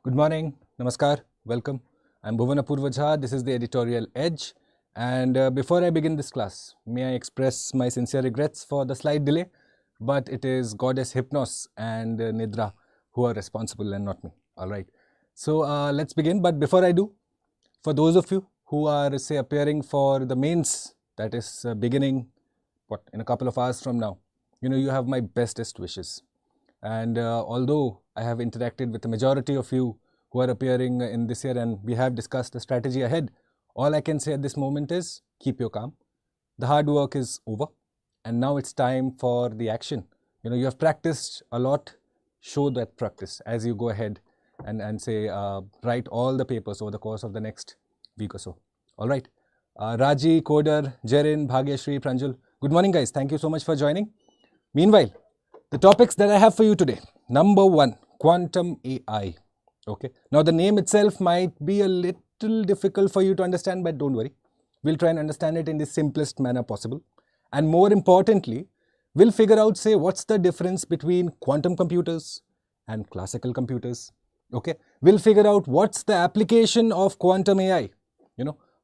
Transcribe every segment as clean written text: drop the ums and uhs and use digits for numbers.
Good morning, namaskar, welcome. I'm Bhuvan. This is the Editorial Edge. And before I begin this class, may I express my sincere regrets for the slight delay, but it is Goddess Hypnos and Nidra who are responsible and not me. Alright, so let's begin. But before I do, for those of you who are, say, appearing for the mains, that is beginning, in a couple of hours from now, you have my bestest wishes. And although I have interacted with the majority of you who are appearing in this year and we have discussed the strategy ahead, all I can say at this moment is keep your calm. The hard work is over and now it's time for the action. You have practiced a lot, show that practice as you go ahead and say write all the papers over the course of the next week or so. All right. Raji, Kodar, Jerin, Bhagyashri, Pranjul. Good morning guys. Thank you so much for joining. Meanwhile, the topics that I have for you today. Number 1, quantum AI. Okay. Now the name itself might be a little difficult for you to understand, but don't worry. We'll try and understand it in the simplest manner possible. And more importantly, we'll figure out, say, what's the difference between quantum computers and classical computers. Okay. We'll figure out what's the application of quantum AI.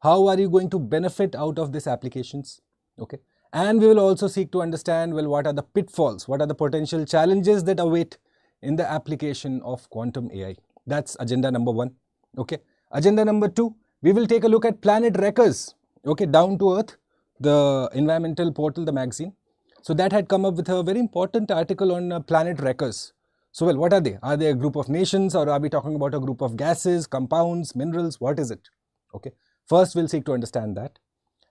How are you going to benefit out of these applications? Okay. And we will also seek to understand, well, what are the pitfalls, what are the potential challenges that await in the application of quantum AI. That's agenda number 1. Okay. Agenda number 2, we will take a look at Planet Wreckers, okay, Down to Earth, the environmental portal, the magazine. So that had come up with a very important article on Planet Wreckers. So, well, what are they? Are they a group of nations or are we talking about a group of gases, compounds, minerals? What is it? Okay. First, we'll seek to understand that.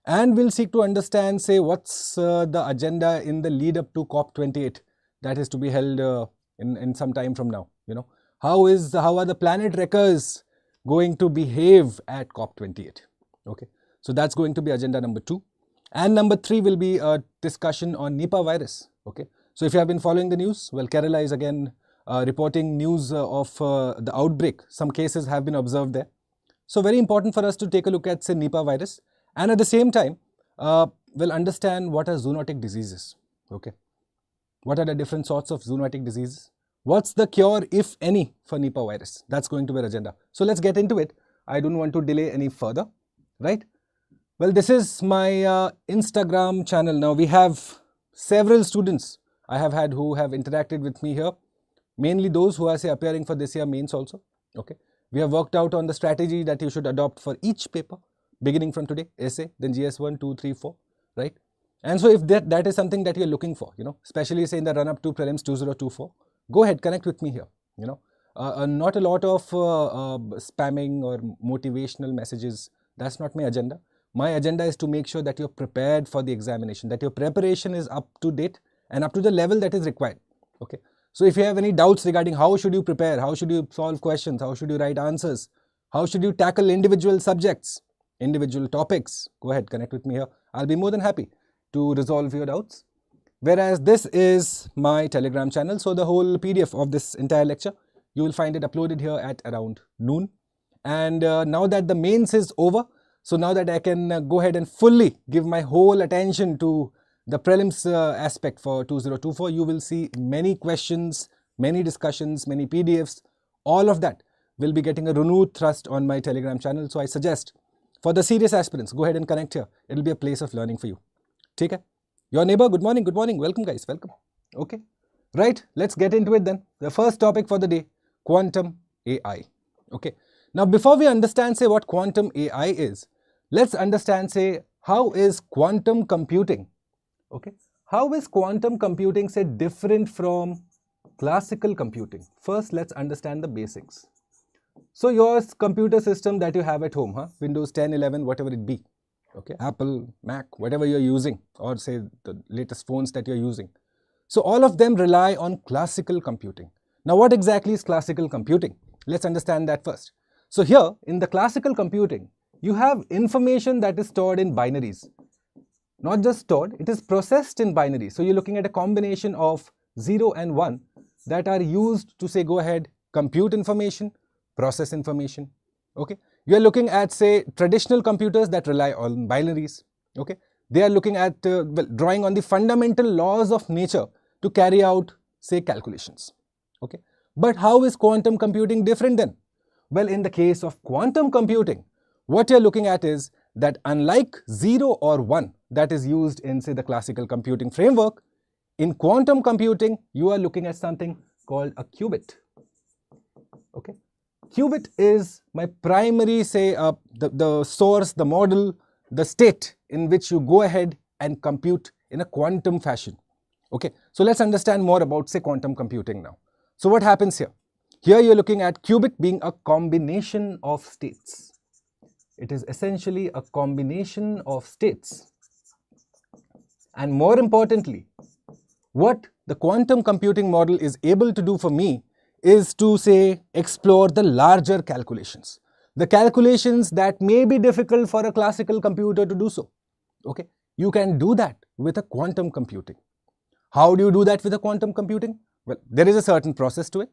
And we'll seek to understand, say, what's the agenda in the lead up to COP28 that is to be held in some time from now. How are the Planet Wreckers going to behave at COP28? Okay, so that's going to be agenda number 2. And number 3 will be a discussion on Nipah virus. Okay, so if you have been following the news, well, Kerala is again reporting news of the outbreak. Some cases have been observed there. So very important for us to take a look at, say, Nipah virus. And at the same time, we'll understand what are zoonotic diseases. Okay, what are the different sorts of zoonotic diseases? What's the cure, if any, for Nipah virus? That's going to be our agenda. So let's get into it. I don't want to delay any further, right? Well, this is my Instagram channel. Now, we have several students I have had who have interacted with me here. Mainly those who are, say, appearing for this year mains also. Okay, we have worked out on the strategy that you should adopt for each paper. Beginning from today, essay, then GS1, 2, 3, 4, right? And so if that is something that you're looking for, especially say in the run-up to Prelims 2024, go ahead, connect with me here, Not a lot of spamming or motivational messages. That's not my agenda. My agenda is to make sure that you're prepared for the examination, that your preparation is up to date and up to the level that is required, okay? So if you have any doubts regarding how should you prepare, how should you solve questions, how should you write answers, how should you tackle individual subjects, individual topics, go ahead, connect with me here. I'll be more than happy to resolve your doubts. Whereas this is my Telegram channel. So the whole PDF of this entire lecture, you will find it uploaded here at around noon. And now that the mains is over, so now that I can go ahead and fully give my whole attention to the prelims aspect for 2024, you will see many questions, many discussions, many PDFs, all of that will be getting a renewed thrust on my Telegram channel. So I suggest, for the serious aspirants, go ahead and connect here. It will be a place of learning for you. Take care. Your neighbor, good morning, welcome guys, welcome. Okay, right, let's get into it then. The first topic for the day, quantum AI. Okay, now before we understand, say, what quantum AI is, let's understand, say, how is quantum computing, okay? How is quantum computing, say, different from classical computing? First, let's understand the basics. So your computer system that you have at home, Windows 10, 11, whatever it be, okay, Apple, Mac, whatever you're using, or say the latest phones that you're using. So all of them rely on classical computing. Now what exactly is classical computing? Let's understand that first. So here in the classical computing, you have information that is stored in binaries. Not just stored, it is processed in binaries. So you're looking at a combination of 0 and 1 that are used to, say, go ahead, compute information, process information, okay? You are looking at, say, traditional computers that rely on binaries, okay? They are looking at, drawing on the fundamental laws of nature to carry out, say, calculations, okay? But how is quantum computing different then? Well, in the case of quantum computing, what you're looking at is that unlike 0 or 1 that is used in, say, the classical computing framework, in quantum computing, you are looking at something called a qubit. Okay, qubit is my primary, say, the source, the model, the state in which you go ahead and compute in a quantum fashion. Okay, so let's understand more about, say, quantum computing now. So what happens here? Here you're looking at qubit being a combination of states. It is essentially a combination of states. And more importantly, what the quantum computing model is able to do for me is to, say, explore the larger calculations. The calculations that may be difficult for a classical computer to do so. Okay, you can do that with a quantum computing. How do you do that with a quantum computing? Well, there is a certain process to it.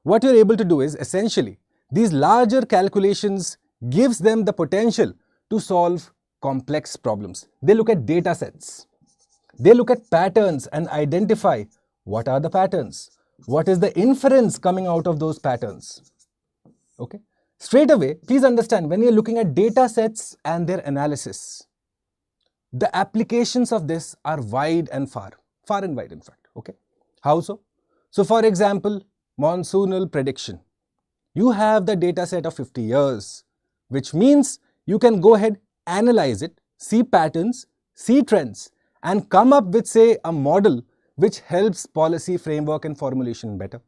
What you're able to do is essentially these larger calculations gives them the potential to solve complex problems. They look at data sets. They look at patterns and identify what are the patterns. What is the inference coming out of those patterns? Okay. Straight away, please understand, when you're looking at data sets and their analysis, the applications of this are wide and far and wide in fact. Okay. How so? So for example, monsoonal prediction. You have the data set of 50 years, which means you can go ahead, analyze it, see patterns, see trends, and come up with, say, a model which helps policy framework and formulation better.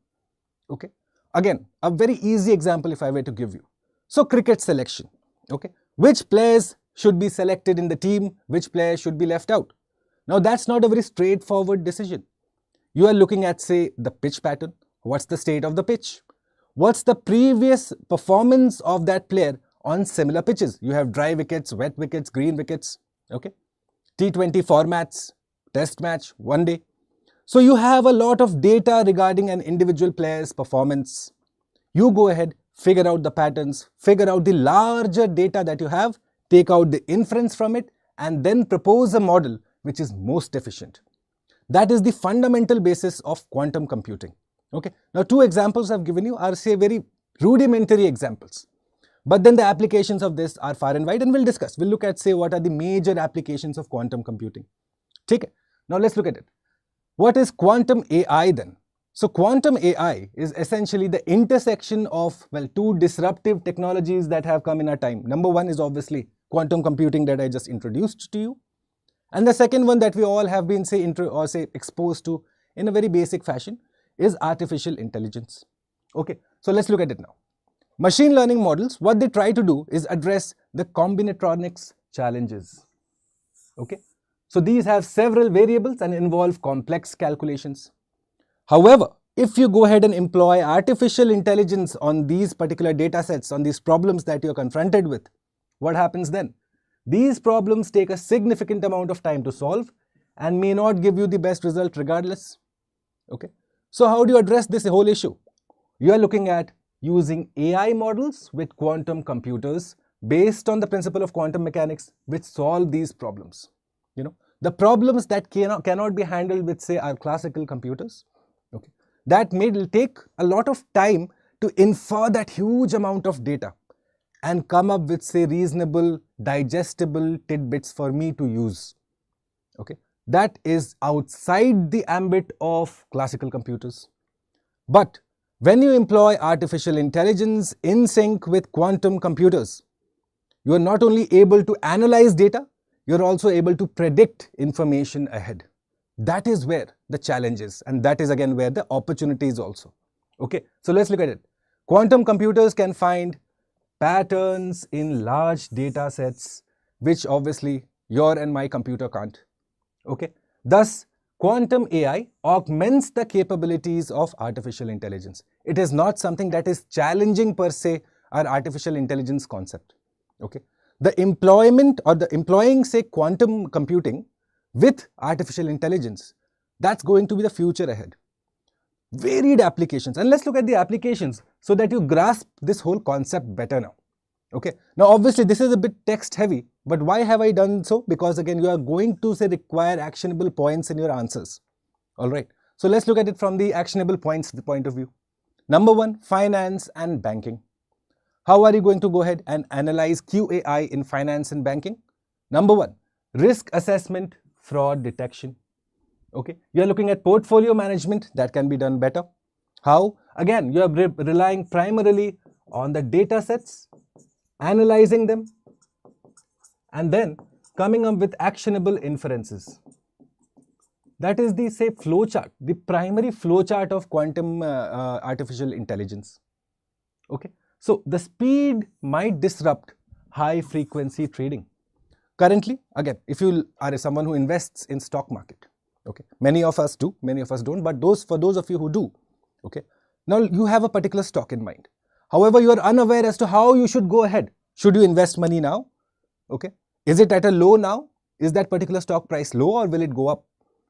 Okay. Again, a very easy example if I were to give you. So cricket selection. Okay. Which players should be selected in the team, which players should be left out? Now that's not a very straightforward decision. You are looking at, say, the pitch pattern. What's the state of the pitch? What's the previous performance of that player on similar pitches? You have dry wickets, wet wickets, green wickets. Okay. T20 formats, test match, one day. So you have a lot of data regarding an individual player's performance. You go ahead, figure out the patterns, figure out the larger data that you have, take out the inference from it, and then propose a model which is most efficient. That is the fundamental basis of quantum computing. Okay. Now, two examples I've given you are, say, very rudimentary examples. But then the applications of this are far and wide, and we'll discuss. We'll look at, say, what are the major applications of quantum computing. Okay. Now, let's look at it. What is quantum AI then? So, quantum AI is essentially the intersection of, well, two disruptive technologies that have come in our time. Number one is obviously quantum computing that I just introduced to you. And the second one that we all have been, say, exposed to in a very basic fashion is artificial intelligence. Okay, so let's look at it now. Machine learning models, what they try to do is address the combinatorics challenges. Okay, so these have several variables and involve complex calculations. However, if you go ahead and employ artificial intelligence on these particular data sets, on these problems that you're confronted with, what happens then? These problems take a significant amount of time to solve and may not give you the best result regardless. Okay. So how do you address this whole issue? You are looking at using AI models with quantum computers based on the principle of quantum mechanics which solve these problems. You know, the problems that cannot be handled with, say, our classical computers. Okay. That may take a lot of time to infer that huge amount of data and come up with, say, reasonable, digestible tidbits for me to use. Okay. That is outside the ambit of classical computers. But when you employ artificial intelligence in sync with quantum computers, you are not only able to analyze data, you are also able to predict information ahead. That is where the challenge is, and that is again where the opportunity is also. Okay, so let's look at it. Quantum computers can find patterns in large data sets, which obviously your and my computer can't. Okay, thus quantum AI augments the capabilities of artificial intelligence. It is not something that is challenging per se our artificial intelligence concept. Okay, the employment or the employing, say, quantum computing with artificial intelligence, that's going to be the future ahead. Varied applications, and let's look at the applications so that you grasp this whole concept better now. Okay, now obviously this is a bit text heavy, but why have I done so? Because again, you are going to, say, require actionable points in your answers. All right, so let's look at it from the actionable points point of view. Number one, finance and banking. How are you going to go ahead and analyze QAI in finance and banking? Number one, risk assessment, fraud detection. Okay, you are looking at portfolio management that can be done better. How? Again, you are relying primarily on the data sets, analyzing them, and then coming up with actionable inferences. That is the, say, flowchart, the primary flowchart of quantum artificial intelligence. Okay, so the speed might disrupt high frequency trading. Currently, again, if you are someone who invests in stock market, okay, many of us do, many of us don't, but for those of you who do, okay, now you have a particular stock in mind. However, you are unaware as to how you should go ahead. Should you invest money now? Okay, is it at a low now? Is that particular stock price low, or will it go up?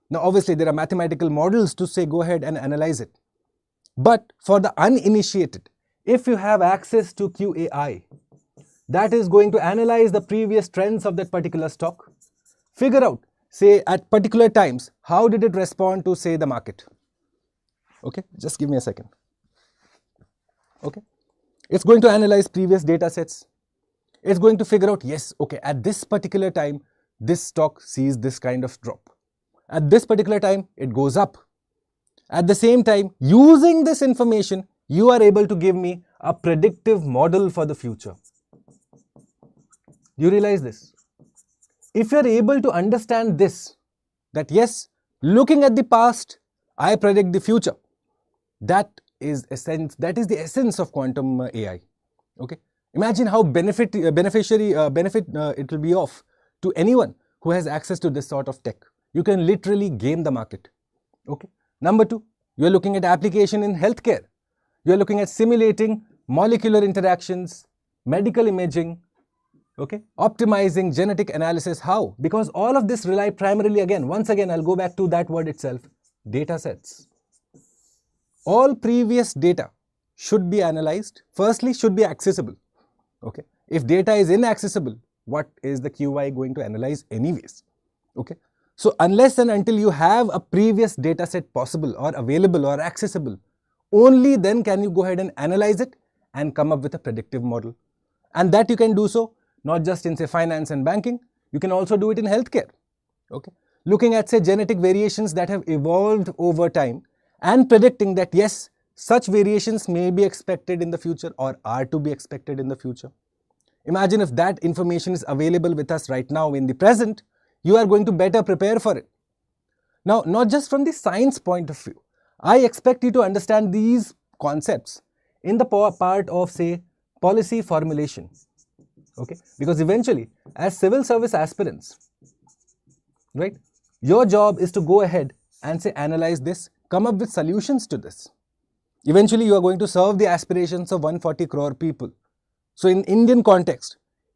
Now, obviously, there are mathematical models to say go ahead and analyze it. But for the uninitiated, if you have access to QAI, that is going to analyze the previous trends of that particular stock, figure out, say, at particular times, how did it respond to, say, the market. Okay, just give me a second. Okay, it's going to analyze previous data sets. It's going to figure out, yes, okay, at this particular time, this stock sees this kind of drop. At this particular time, it goes up. At the same time, using this information, you are able to give me a predictive model for the future. You realize this? If you are able to understand this, that yes, looking at the past, I predict the future. That is the essence of quantum AI. Okay, imagine how benefit it will be of to anyone who has access to this sort of tech. You can literally game the market. Okay. Number two, you are looking at application in healthcare. You are looking at simulating molecular interactions, medical imaging, okay, optimizing genetic analysis. How? Because all of this rely primarily, once again, I'll go back to that word itself, data sets. All previous data should be analyzed. Firstly, should be accessible. Okay. If data is inaccessible, what is the QI going to analyze anyways? Okay. So unless and until you have a previous data set possible or available or accessible, only then can you go ahead and analyze it and come up with a predictive model. And that you can do so not just in, say, finance and banking, you can also do it in healthcare. Okay, looking at, say, genetic variations that have evolved over time and predicting that yes, such variations may be expected in the future or are to be expected in the future. Imagine if that information is available with us right now in the present, you are going to better prepare for it. Now, not just from the science point of view, I expect you to understand these concepts in the part of, say, policy formulation. Okay, because eventually, as civil service aspirants, right, your job is to go ahead and, say, analyze this, come up with solutions to this. Eventually, you are going to serve the aspirations of 140 crore people. So, in Indian context,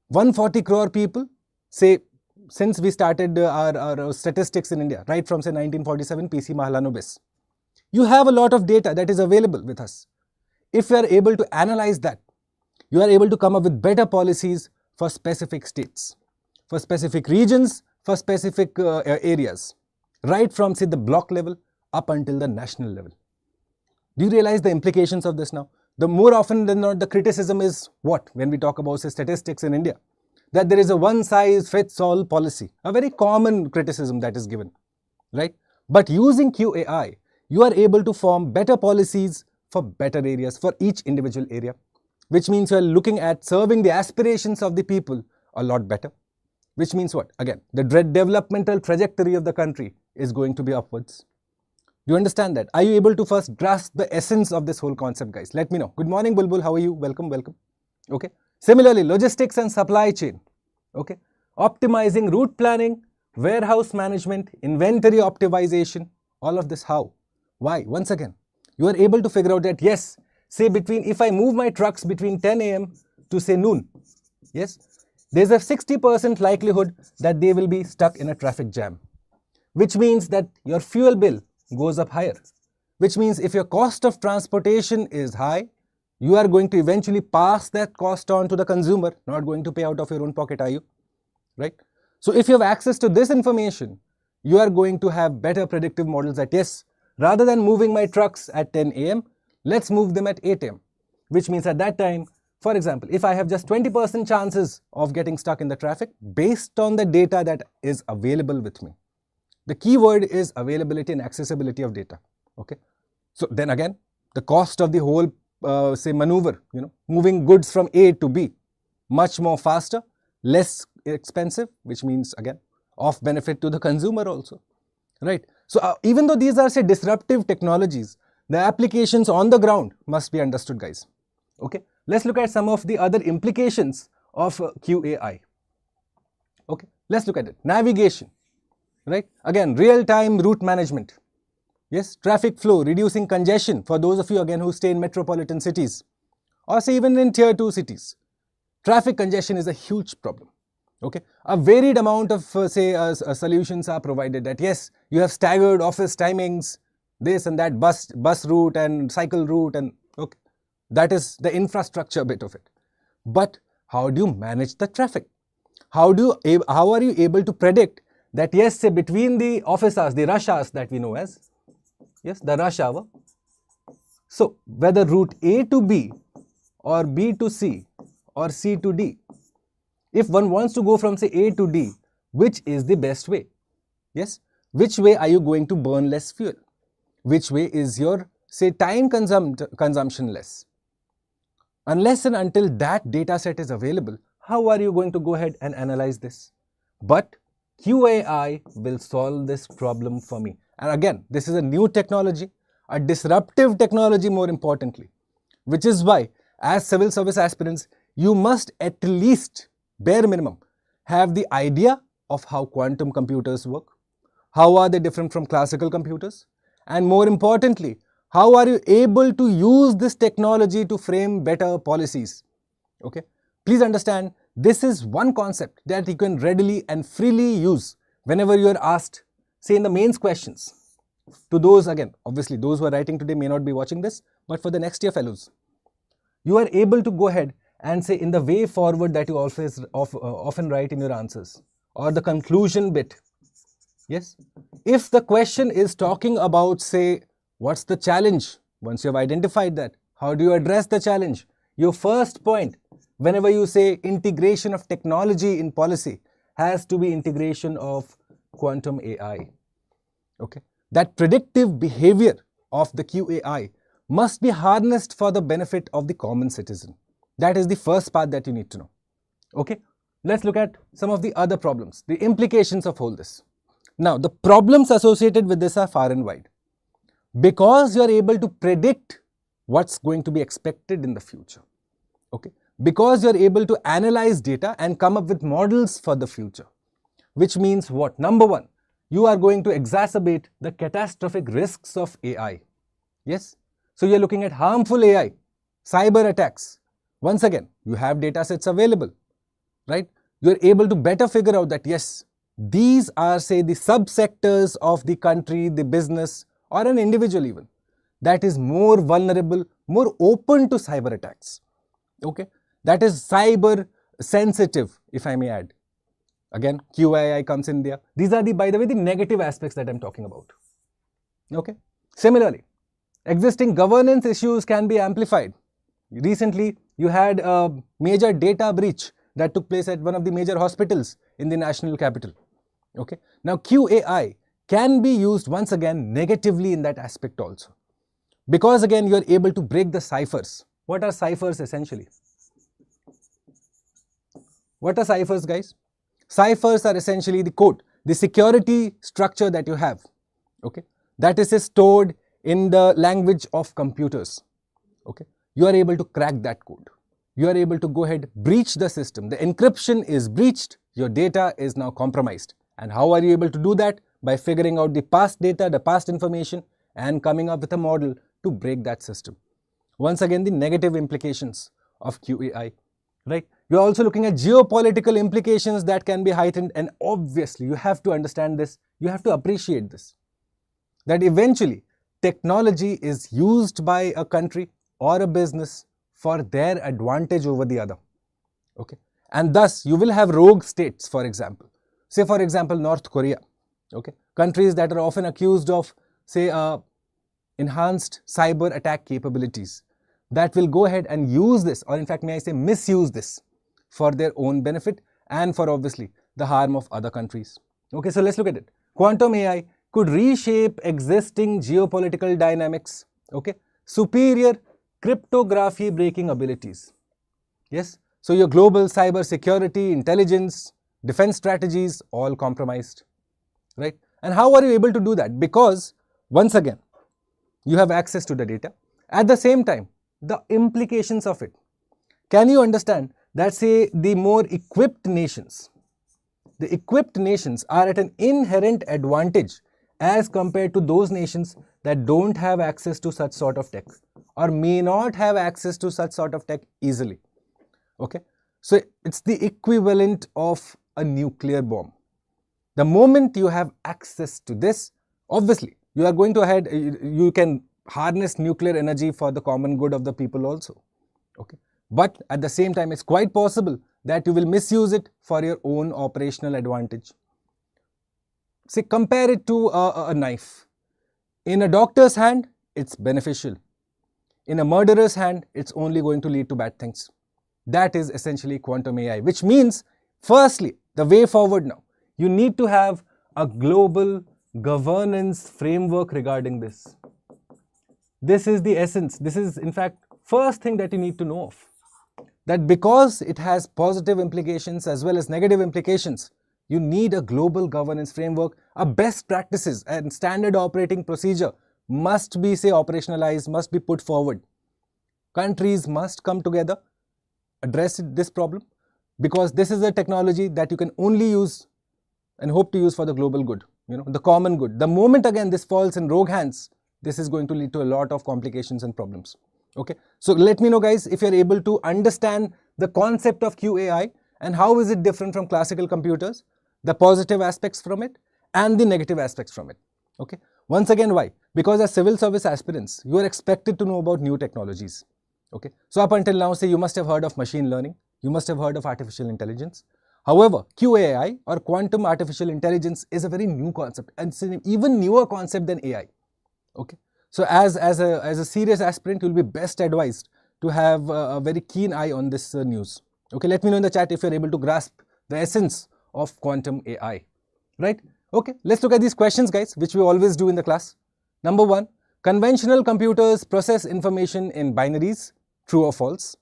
140 crore people, say, since we started our statistics in India, right from, say, 1947 PC Mahalanobis, you have a lot of data that is available with us. If you are able to analyze that, you are able to come up with better policies for specific states, for specific regions, for specific areas, right from, say, the block level up until the national level. Do you realize the implications of this now? The more often than not, the criticism is what? When we talk about, say, statistics in India, that there is a one-size-fits-all policy, a very common criticism that is given, right? But using QAI, you are able to form better policies for better areas, for each individual area, which means you are looking at serving the aspirations of the people a lot better, which means what? Again, the developmental trajectory of the country is going to be upwards. Do you understand that? Are you able to first grasp the essence of this whole concept, guys? Let me know. Good morning, Bulbul. How are you? Welcome, welcome. Okay. Similarly, logistics and supply chain. Okay. Optimizing route planning, warehouse management, inventory optimization. All of this how? Why? Once again, you are able to figure out that yes, say if I move my trucks between 10 a.m. to, say, noon, yes, there's a 60% likelihood that they will be stuck in a traffic jam, which means that your fuel bill goes up higher, which means if your cost of transportation is high, you are going to eventually pass that cost on to the consumer, not going to pay out of your own pocket, are you? Right? So if you have access to this information, you are going to have better predictive models that yes, rather than moving my trucks at 10 a.m., let's move them at 8 a.m., which means at that time, For example, if I have just 20% chances of getting stuck in the traffic based on the data that is available with me. The key word is availability and accessibility of data. Okay. So then again, the cost of the whole say maneuver, moving goods from A to B, much more faster, less expensive, which means again of benefit to the consumer also, right? So even though these are say disruptive technologies, the applications on the ground must be understood, guys. Okay, let's look at some of the other implications of QAI. Okay, let's look at it. Navigation, right? Again, real-time route management. Yes, traffic flow, reducing congestion for those of you again who stay in metropolitan cities or say even in tier 2 cities. Traffic congestion is a huge problem. Okay, a varied amount of solutions are provided that yes, you have staggered office timings, this and that bus route and cycle route, and okay, that is the infrastructure bit of it. But how do you manage the traffic? How are you able to predict that yes, say between the office hours, the rush hours that we know as, yes, the rush hour. So whether route A to B or B to C or C to D, if one wants to go from say A to D, which is the best way? Yes, which way are you going to burn less fuel? Which way is your say time consumption less? Unless and until that data set is available, how are you going to go ahead and analyze this? But QAI will solve this problem for me. And again, this is a new technology, a disruptive technology more importantly, which is why as civil service aspirants, you must at least, bare minimum, have the idea of how quantum computers work, how are they different from classical computers, and more importantly, how are you able to use this technology to frame better policies? Okay, please understand, this is one concept that you can readily and freely use whenever you are asked, say in the mains questions. To those, again, obviously those who are writing today may not be watching this, but for the next year fellows, you are able to go ahead and say in the way forward that you always often write in your answers or the conclusion bit. Yes, if the question is talking about say what's the challenge, once you have identified that, how do you address the challenge? Your first point, whenever you say integration of technology in policy, has to be integration of quantum AI. Okay, that predictive behavior of the QAI must be harnessed for the benefit of the common citizen. That is the first part that you need to know. Okay, let's look at some of the other problems, the implications of all this. Now, the problems associated with this are far and wide. Because you are able to predict what's going to be expected in the future. Okay, because you are able to analyze data and come up with models for the future. Which means what? Number one, you are going to exacerbate the catastrophic risks of AI. Yes, so you are looking at harmful AI, cyber attacks. Once again, you have data sets available, right? You are able to better figure out that yes, these are say the subsectors of the country, the business or an individual even that is more vulnerable, more open to cyber attacks. Okay, that is cyber sensitive, if I may add. Again, QAI comes in there. These are the, by the way, the negative aspects that I'm talking about. Okay, similarly, existing governance issues can be amplified. Recently, you had a major data breach that took place at one of the major hospitals in the national capital. Okay, now QAI can be used once again negatively in that aspect also. Because again, you are able to break the ciphers. What are ciphers essentially? What are ciphers, guys? Ciphers are essentially the code, the security structure that you have. Okay, that is stored in the language of computers. Okay, you are able to crack that code. You are able to go ahead, breach the system. The encryption is breached. Your data is now compromised. And how are you able to do that? By figuring out the past data, the past information, and coming up with a model to break that system. Once again, the negative implications of QAI, right? You're also looking at geopolitical implications that can be heightened, and obviously you have to understand this, you have to appreciate this, that eventually technology is used by a country or a business for their advantage over the other. Okay, and thus you will have rogue states, for example. Say for example, North Korea. Okay, countries that are often accused of say enhanced cyber attack capabilities. that will go ahead and use this, or in fact may I say misuse this, for their own benefit and for obviously the harm of other countries. Okay, so let's look at it. Quantum AI could reshape existing geopolitical dynamics. Okay, superior cryptography breaking abilities. Yes, so your global cyber security, intelligence, defense strategies all compromised, right? And how are you able to do that? Because once again, you have access to the data. At the same time, the implications of it. Can you understand that, say, the more equipped nations, are at an inherent advantage as compared to those nations that don't have access to such sort of tech or may not have access to such sort of tech easily. Okay, so it's the equivalent of a nuclear bomb. The moment you have access to this, obviously you are going to ahead, you can harness nuclear energy for the common good of the people also. Okay, but at the same time it's quite possible that you will misuse it for your own operational advantage. Say, compare it to a knife. In a doctor's hand, it's beneficial. In a murderer's hand, it's only going to lead to bad things. That is essentially quantum AI, which means, firstly, the way forward now, you need to have a global governance framework regarding this. This is the essence. This is, in fact, first thing that you need to know of. That because it has positive implications as well as negative implications, you need a global governance framework, a best practices and standard operating procedure must be, say, operationalized, must be put forward. Countries must come together, address this problem, because this is a technology that you can only use and hope to use for the global good, the common good. The moment again this falls in rogue hands, this is going to lead to a lot of complications and problems. Okay, so let me know, guys, if you're able to understand the concept of QAI and how is it different from classical computers, the positive aspects from it and the negative aspects from it. Okay, once again, why? Because as civil service aspirants, you are expected to know about new technologies. Okay, so up until now, say, you must have heard of machine learning, you must have heard of artificial intelligence. However, QAI or quantum artificial intelligence is a very new concept, and it's an even newer concept than AI. Okay, so as a serious aspirant, you will be best advised to have a very keen eye on this news. Okay, let me know in the chat if you're able to grasp the essence of quantum AI, right? Okay, let's look at these questions, guys, which we always do in the class. Number 1, conventional computers process information in binaries, true or false?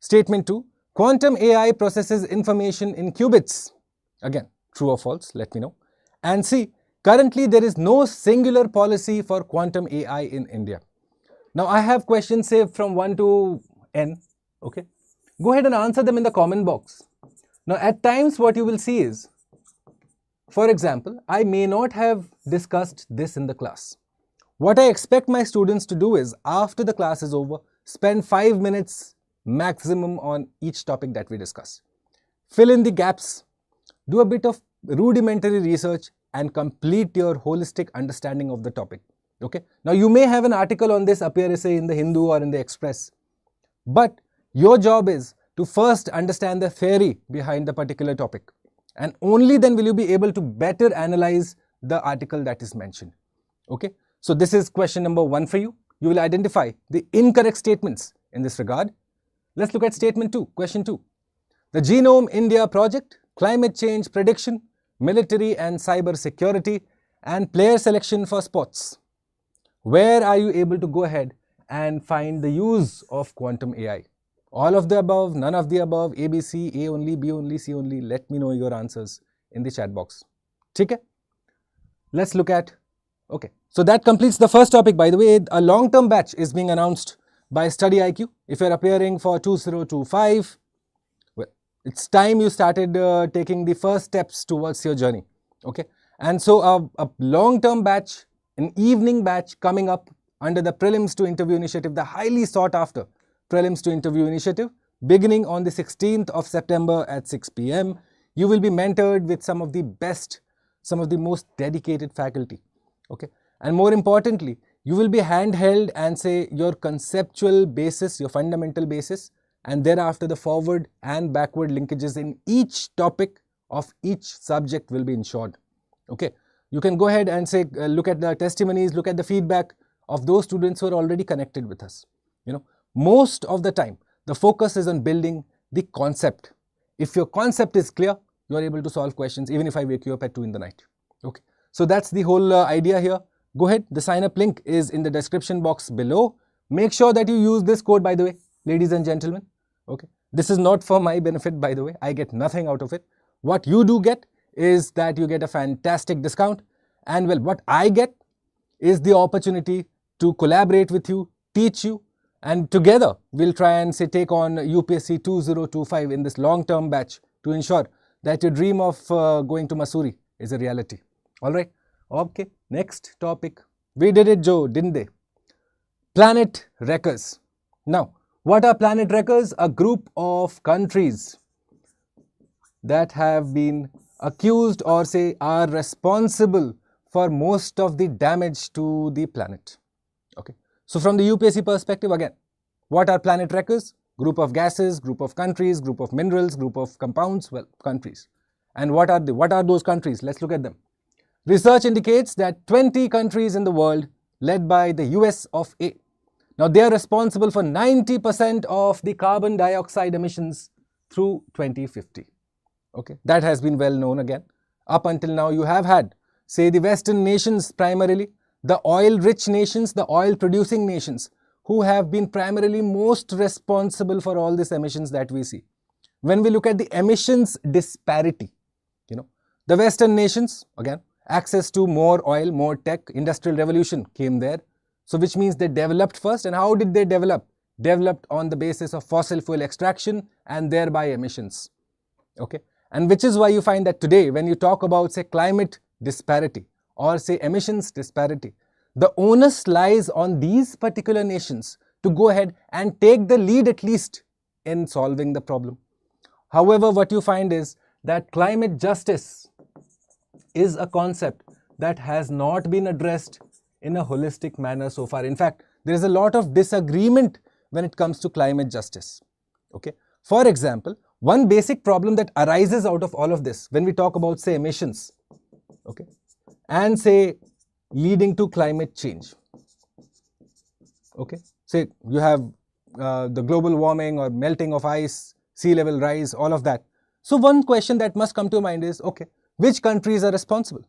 Statement 2, quantum AI processes information in qubits, again, true or false? Let me know. And C, currently there is no singular policy for quantum AI in India. Now I have questions, say, from 1 to n, okay? Go ahead and answer them in the comment box. Now at times what you will see is, for example, I may not have discussed this in the class. What I expect my students to do is, after the class is over, spend 5 minutes maximum on each topic that we discuss. Fill in the gaps, do a bit of rudimentary research and complete your holistic understanding of the topic. Okay. Now you may have an article on this appear, say, in the Hindu or in the Express, but your job is to first understand the theory behind the particular topic, and only then will you be able to better analyze the article that is mentioned. Okay, so this is question number 1 for you. You will identify the incorrect statements in this regard. Let's look at statement 2, question 2. The Genome India project, climate change prediction, military and cyber security, and player selection for sports. Where are you able to go ahead and find the use of quantum AI? All of the above, none of the above, A, B, C, A only, B only, C only. Let me know your answers in the chat box. Okay? Let's look at, okay. So that completes the first topic. By the way, a long-term batch is being announced by StudyIQ. If you're appearing for 2025, well, it's time you started taking the first steps towards your journey. Okay? And so a long-term batch, an evening batch coming up under the Prelims to Interview initiative, the highly sought after Prelims to Interview initiative, beginning on the 16th of September at 6 p.m. You will be mentored with some of the best, some of the most dedicated faculty. Okay, and more importantly, you will be handheld and, say, your conceptual basis, your fundamental basis, and thereafter the forward and backward linkages in each topic of each subject will be ensured. Okay, you can go ahead and, say, look at the testimonies, look at the feedback of those students who are already connected with us. most of the time, the focus is on building the concept. If your concept is clear, you are able to solve questions even if I wake you up at 2 in the night. Okay. So that's the whole idea here. Go ahead. The sign up link is in the description box below. Make sure that you use this code, by the way, ladies and gentlemen. Okay. This is not for my benefit, by the way. I get nothing out of it. What you do get is that you get a fantastic discount. And well, what I get is the opportunity to collaborate with you, teach you, and together we'll try and say take on UPSC 2025 in this long-term batch to ensure that your dream of going to Missouri is a reality. All right. Okay. Next topic. We did it, Joe, didn't they? Planet wreckers. Now, what are planet wreckers? A group of countries that have been accused or say are responsible for most of the damage to the planet. Okay. So from the UPSC perspective, again, what are planet wreckers? Group of gases, group of countries, group of minerals, group of compounds, well, countries. And what are those countries? Let's look at them. Research indicates that 20 countries in the world, led by the US of A. Now, they are responsible for 90% of the carbon dioxide emissions through 2050. Okay, that has been well known again. Up until now, you have had, say, the Western nations primarily, the oil-rich nations, the oil-producing nations, who have been primarily most responsible for all these emissions that we see. When we look at the emissions disparity, the Western nations, again, access to more oil, more tech, industrial revolution came there. So which means they developed first. And how did they develop? Developed on the basis of fossil fuel extraction and thereby emissions. Okay. And which is why you find that today when you talk about say climate disparity or say emissions disparity, the onus lies on these particular nations to go ahead and take the lead at least in solving the problem. However, what you find is that climate justice is a concept that has not been addressed in a holistic manner so far. In fact, there is a lot of disagreement when it comes to climate justice. Okay. For example, one basic problem that arises out of all of this when we talk about say emissions, okay, and say leading to climate change. Okay. Say you have the global warming or melting of ice, sea level rise, all of that. So one question that must come to your mind is, okay, which countries are responsible?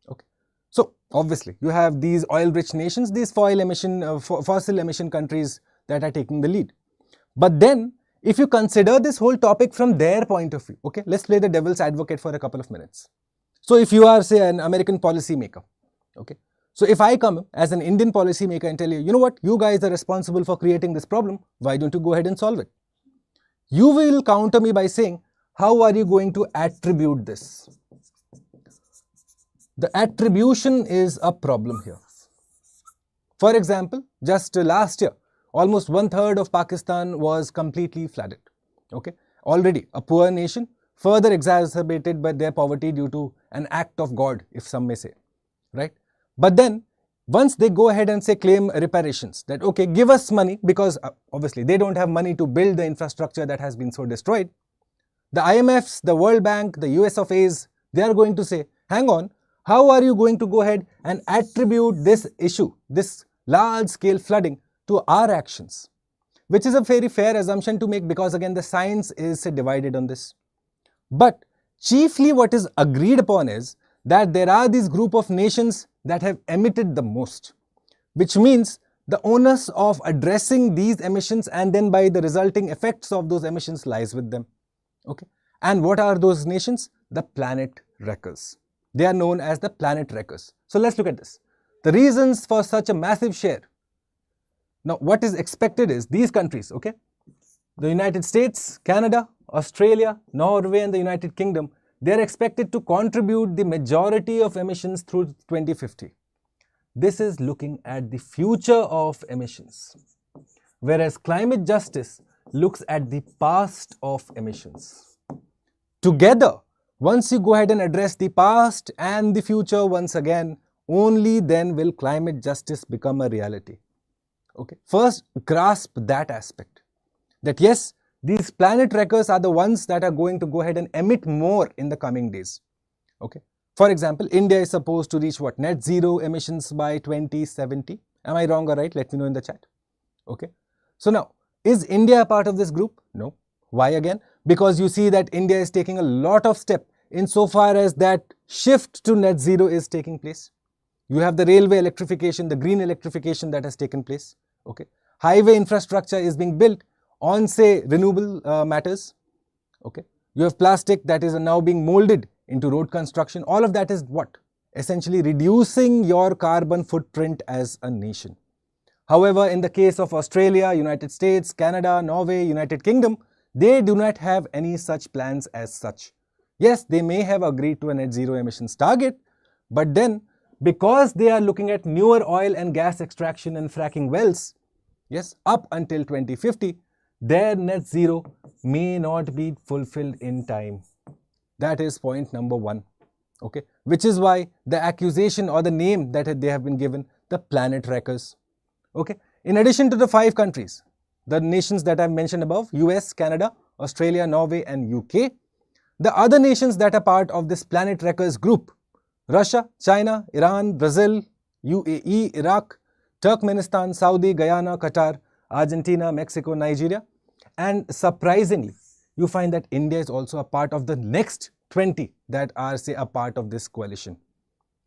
Okay. So obviously you have these oil-rich nations, these fossil emission countries that are taking the lead. But then if you consider this whole topic from their point of view, okay, let's play the devil's advocate for a couple of minutes. So if you are say an American policy maker, okay, so if I come as an Indian policy maker and tell you, you know what, you guys are responsible for creating this problem, why don't you go ahead and solve it? You will counter me by saying, how are you going to attribute this? The attribution is a problem here. For example, just last year, almost 1/3 of Pakistan was completely flooded. Okay, already a poor nation, further exacerbated by their poverty due to an act of God, if some may say, right? But then, once they go ahead and say claim reparations, that okay, give us money, because obviously they don't have money to build the infrastructure that has been so destroyed. The IMFs, the World Bank, the US of A's, they are going to say, hang on, how are you going to go ahead and attribute this issue, this large-scale flooding, to our actions? Which is a very fair assumption to make because again the science is divided on this. But chiefly what is agreed upon is that there are these group of nations that have emitted the most, which means the onus of addressing these emissions and then by the resulting effects of those emissions lies with them. Okay. And what are those nations? The planet wreckers. They are known as the planet wreckers. So let's look at this. The reasons for such a massive share. Now, what is expected is these countries, okay, the United States, Canada, Australia, Norway and the United Kingdom, they are expected to contribute the majority of emissions through 2050. This is looking at the future of emissions, whereas climate justice looks at the past of emissions. Together, once you go ahead and address the past and the future once again, only then will climate justice become a reality. Okay. First, grasp that aspect, that yes, these planet wreckers are the ones that are going to go ahead and emit more in the coming days. Okay. For example, India is supposed to reach what? Net zero emissions by 2070. Am I wrong or right? Let me know in the chat. Okay. So now, Is India a part of this group? No. Why again? Because you see that India is taking a lot of steps insofar as that shift to net zero is taking place. You have the railway electrification, the green electrification that has taken place. Okay. Highway infrastructure is being built on, say, renewable matters. Okay. You have plastic that is now being molded into road construction. All of that is what? Essentially reducing your carbon footprint as a nation. However, in the case of Australia, United States, Canada, Norway, United Kingdom, they do not have any such plans as such. Yes, they may have agreed to a net zero emissions target, but then because they are looking at newer oil and gas extraction and fracking wells, yes, up until 2050, their net zero may not be fulfilled in time. That is point number one. Okay, which is why the accusation or the name that they have been given, the planet wreckers. Okay, in addition to the 5 countries, the nations that I have mentioned above, US, Canada, Australia, Norway and UK, the other nations that are part of this planet wreckers group, Russia, China, Iran, Brazil, UAE, Iraq, Turkmenistan, Saudi, Guyana, Qatar, Argentina, Mexico, Nigeria, and surprisingly, you find that India is also a part of the next 20 that are, say, a part of this coalition.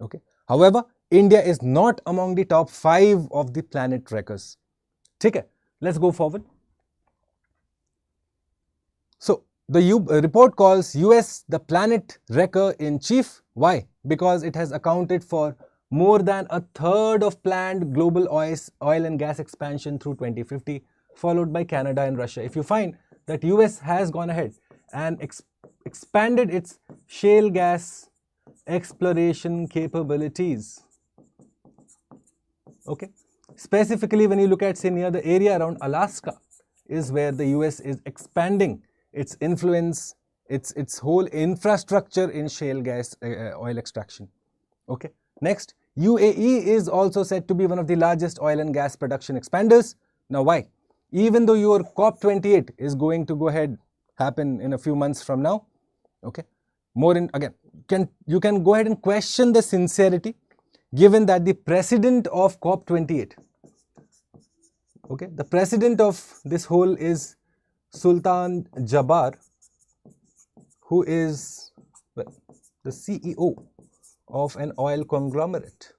Okay. However, India is not among the top 5 of the planet wreckers. Okay, let's go forward. So, the report calls US the planet wrecker in chief. Why? Because it has accounted for more than a third of planned global oil and gas expansion through 2050, followed by Canada and Russia. If you find that US has gone ahead and expanded its shale gas exploration capabilities. Okay, specifically when you look at, say, near the area around Alaska is where the US is expanding its influence, its whole infrastructure in shale gas oil extraction. Okay, next, UAE is also said to be one of the largest oil and gas production expanders. Now why? Even though your COP28 is going to go ahead happen in a few months from now, okay, more in again, you can go ahead and question the sincerity, given that the president of COP28, okay, the president of this whole is Sultan Jabbar, who is, well, the CEO of an oil conglomerate.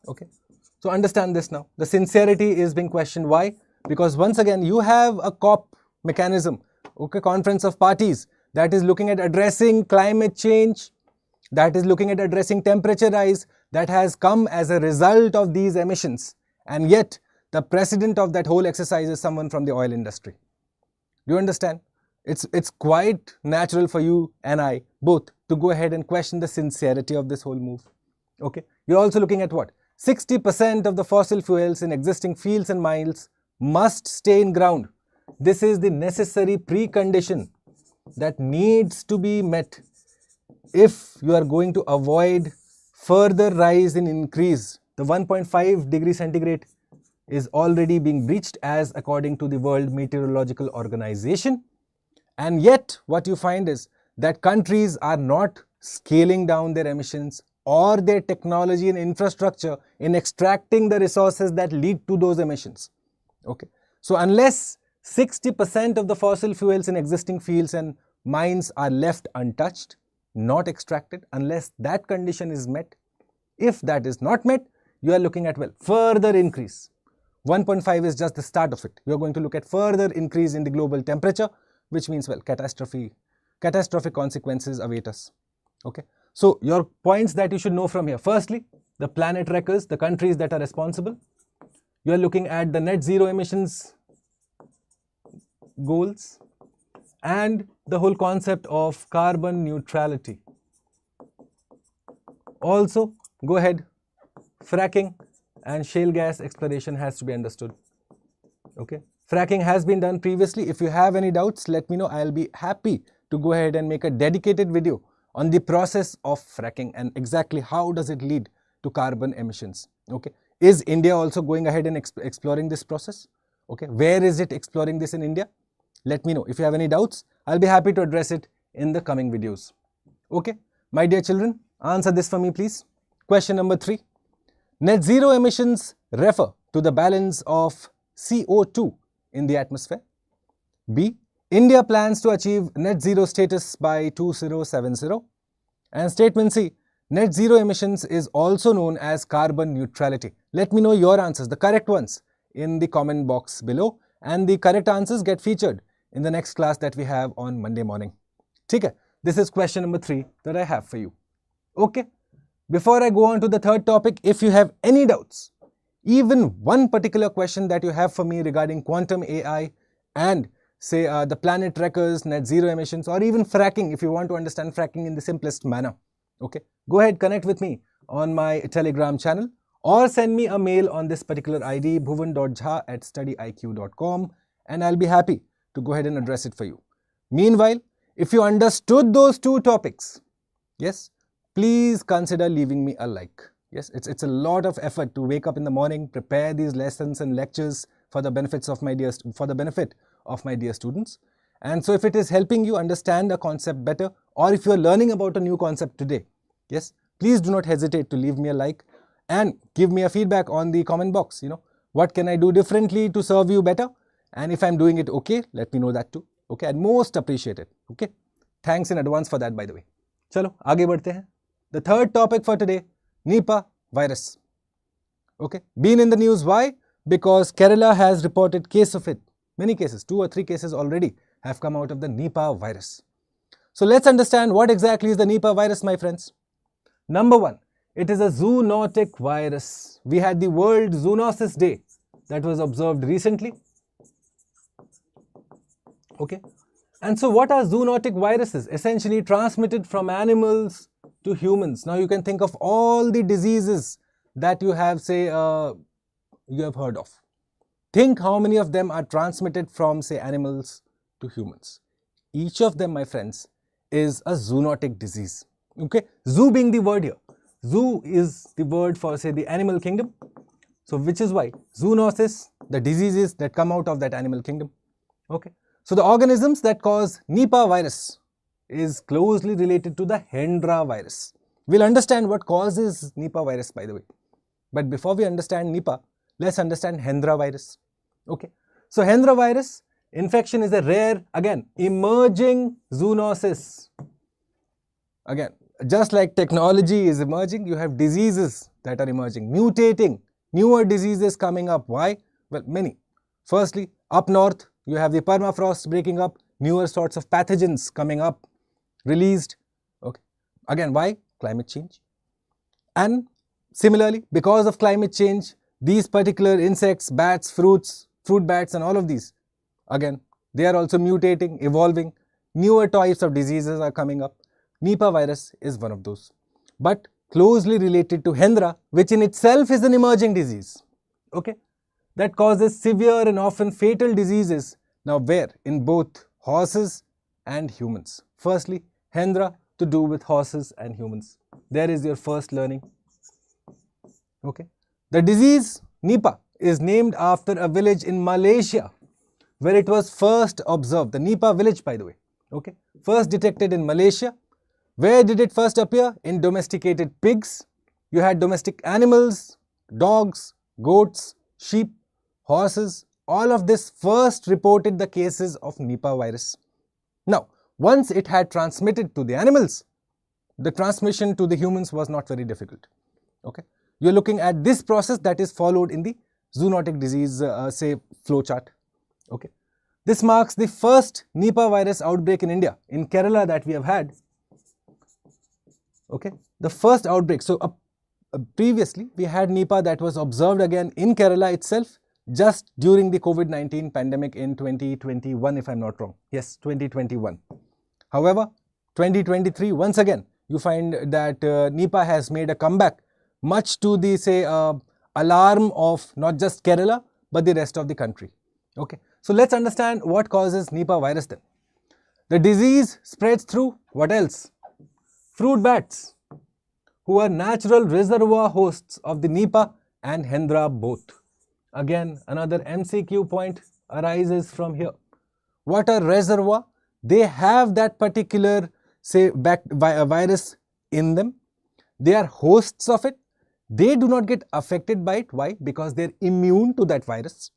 Okay, so understand this now. The sincerity is being questioned. Why? Because once again, you have a COP mechanism, okay, conference of parties that is looking at addressing climate change, that is looking at addressing temperature rise that has come as a result of these emissions, and yet the president of that whole exercise is someone from the oil industry. Do you understand? It's quite natural for you and I both to go ahead and question the sincerity of this whole move. Okay, you're also looking at what? 60% of the fossil fuels in existing fields and mines must stay in ground. This is the necessary precondition that needs to be met if you are going to avoid further rise in increase. The 1.5 degree centigrade is already being breached as according to the World Meteorological Organization. And yet what you find is that countries are not scaling down their emissions or their technology and infrastructure in extracting the resources that lead to those emissions. Okay, so unless 60% of the fossil fuels in existing fields and mines are left untouched, not extracted, unless that condition is met, if that is not met, you are looking at, well, further increase. 1.5 is just the start of it. You are going to look at further increase in the global temperature, which means, well, catastrophic consequences await us. Okay, so your points that you should know from here. Firstly, the planet wreckers, the countries that are responsible. You are looking at the net zero emissions goals and the whole concept of carbon neutrality. Also, go ahead, fracking and shale gas exploration has to be understood. Okay, fracking has been done previously. If you have any doubts, let me know. I'll be happy to go ahead and make a dedicated video on the process of fracking and exactly how does it lead to carbon emissions. Okay, is India also going ahead and exploring this process? Okay, where is it exploring this in India? Let me know. If you have any doubts, I'll be happy to address it in the coming videos. Okay, my dear children, answer this for me, please. Question number 3. Net zero emissions refer to the balance of CO2 in the atmosphere. B. India plans to achieve net zero status by 2070. And statement C. Net zero emissions is also known as carbon neutrality. Let me know your answers, the correct ones, in the comment box below. And the correct answers get featured in the next class that we have on Monday morning. Okay, this is question number 3 that I have for you. Okay, before I go on to the third topic, if you have any doubts, even one particular question that you have for me regarding quantum AI and say the planet records, net zero emissions, or even fracking, if you want to understand fracking in the simplest manner, okay, go ahead, connect with me on my Telegram channel or send me a mail on this particular ID, bhuvan.jha@studyiq.com, and I'll be happy to go ahead and address it for you. Meanwhile, if you understood those 2 topics, yes, please consider leaving me a like. Yes, it's a lot of effort to wake up in the morning, prepare these lessons and lectures for the benefit of my dear students. And so if it is helping you understand a concept better, or if you are learning about a new concept today, yes, please do not hesitate to leave me a like and give me a feedback on the comment box. What can I do differently to serve you better? And if I'm doing it okay, let me know that too. Okay, I'd most appreciate it. Okay, thanks in advance for that, by the way. Chalo, aage badhte hain. The third topic for today, Nipah virus. Okay, been in the news. Why? Because Kerala has reported case of it. Many cases, 2 or 3 cases already have come out of the Nipah virus. So let's understand what exactly is the Nipah virus, my friends. Number 1, it is a zoonotic virus. We had the World Zoonosis Day that was observed recently. Okay, and so what are zoonotic viruses? Essentially transmitted from animals to humans. Now you can think of all the diseases that you have, say, you have heard of. Think how many of them are transmitted from, say, animals to humans. Each of them, my friends, is a zoonotic disease. Okay, zoo being the word here. Zoo is the word for, say, the animal kingdom. So which is why zoonosis, the diseases that come out of that animal kingdom. Okay, so the organisms that cause Nipah virus is closely related to the Hendra virus. We'll understand what causes Nipah virus, by the way. But before we understand Nipah, let's understand Hendra virus. Okay, so Hendra virus infection is a rare, again, emerging zoonosis. Again, just like technology is emerging, you have diseases that are emerging, mutating, newer diseases coming up. Why? Well, many. Firstly, up north, you have the permafrost breaking up, newer sorts of pathogens coming up, released. Okay, again, why? Climate change. And similarly, because of climate change, these particular insects, bats, fruit bats, and all of these, again, they are also mutating, evolving. Newer types of diseases are coming up. Nipah virus is one of those, but closely related to Hendra, which in itself is an emerging disease. Okay, that causes severe and often fatal diseases. Now, where? In both horses and humans. Firstly, Hendra to do with horses and humans. There is your first learning. Okay, the disease Nipah is named after a village in Malaysia where it was first observed. The Nipah village, by the way, okay, first detected in Malaysia. Where did it first appear? In domesticated pigs. You had domestic animals, dogs, goats, sheep, horses. All of this first reported the cases of Nipah virus. Now, once it had transmitted to the animals, the transmission to the humans was not very difficult. Okay, you're looking at this process that is followed in the zoonotic disease, say, flowchart. Okay, this marks the first Nipah virus outbreak in India, in Kerala, that we have had. Okay, the first outbreak. So previously we had Nipah that was observed again in Kerala itself just during the COVID-19 pandemic in 2021, if I'm not wrong. Yes, 2021. However, 2023, once again, you find that Nipah has made a comeback, much to the, say, alarm of not just Kerala, but the rest of the country. Okay, so let's understand what causes Nipah virus then. The disease spreads through what else? Fruit bats, who are natural reservoir hosts of the Nipah and Hendra both. Again, another MCQ point arises from here. What are reservoir? They have that particular, say, virus in them. They are hosts of it. They do not get affected by it. Why? Because they are immune to that virus.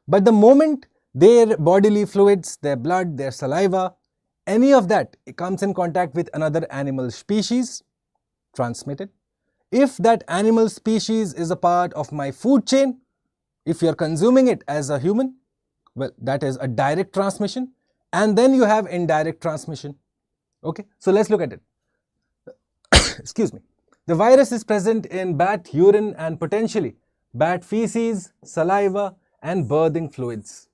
But the moment their bodily fluids, their blood, their saliva, any of that comes in contact with another animal species, transmitted. If that animal species is a part of my food chain, if you are consuming it as a human, well, that is a direct transmission, and then you have indirect transmission. Okay, so let's look at it. Excuse me. The virus is present in bat urine and potentially bat feces, saliva, and birthing fluids.